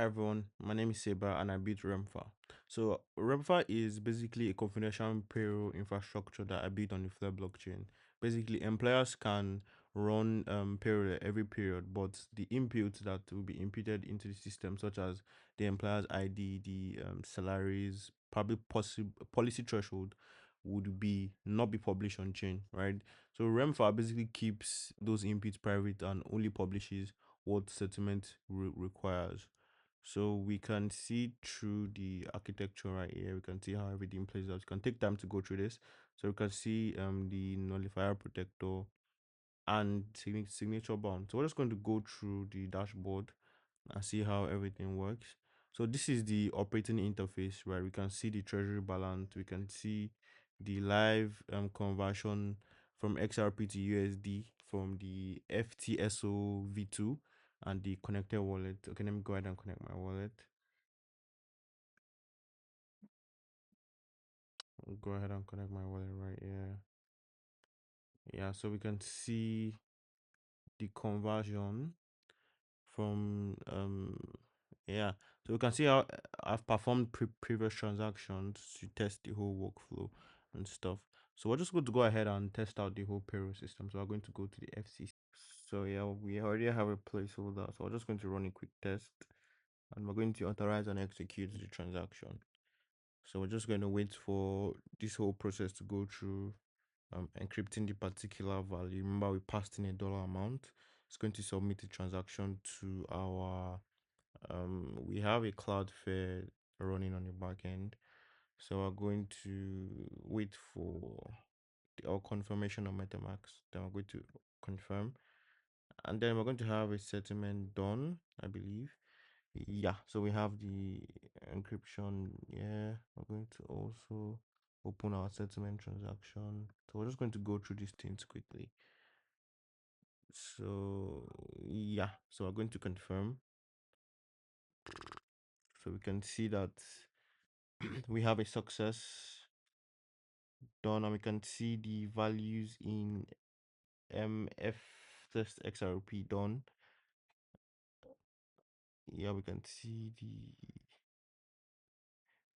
Hi everyone, my name is Seba and I built RemFa. So RemFa is basically a confidential payroll infrastructure that I built on the Flare blockchain. Basically, employers can run payroll every period, but the inputs that will be imputed into the system, such as the employer's ID, the salaries, probably possible policy threshold, would be not be published on chain, right? So RemFa basically keeps those inputs private and only publishes what settlement requires. So we can see through the architecture right here. We can see how everything plays out. You can take time to go through this. So we can see the nullifier protector and signature bound. So we're just going to go through the dashboard and see how everything works. So this is the operating interface where we can see the treasury balance. We can see the live conversion from XRP to USD from the FTSO V2 and the connected wallet. Okay, let me go ahead and connect my wallet. I'll go ahead and connect my wallet right here. Yeah, so we can see the conversion from yeah, so we can see how I've performed previous transactions to test the whole workflow and stuff. So we're just going to go ahead and test out the whole payroll system. So we're going to go to the FCC. So yeah, we already have a placeholder, so we're just going to run a quick test and we're going to authorize and execute the transaction. So we're just going to wait for this whole process to go through, encrypting the particular value. Remember, we passed in a dollar amount. It's going to submit the transaction to our we have a Cloudflare running on the back end. So we're going to wait for our confirmation on MetaMask. Then we're going to confirm, and then we're going to have a settlement done, I believe. Yeah, so we have the encryption. Yeah, we're going to also open our settlement transaction. So we're just going to go through these things quickly. So yeah, so we're going to confirm. So we can see that we have a success done, and we can see the values in FXRP done. Yeah, we can see the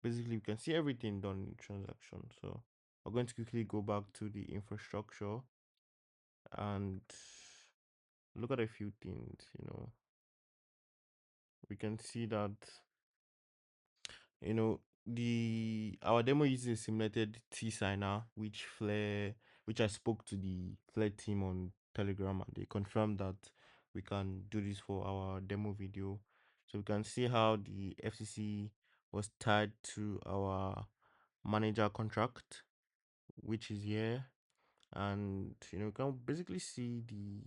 basically we can see everything done in transaction. So we're going to quickly go back to the infrastructure and look at a few things. We can see that the our demo uses a simulated T signer, which I spoke to the Flare team on Telegram, and they confirmed that we can do this for our demo video. So we can see how the FCC was tied to our manager contract, which is here, and we can basically see the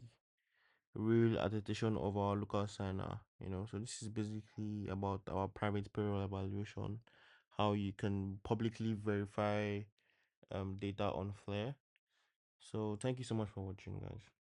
real attestation of our local signer. So this is basically about our private payroll evaluation, how you can publicly verify data on Flare. So thank you so much for watching, guys.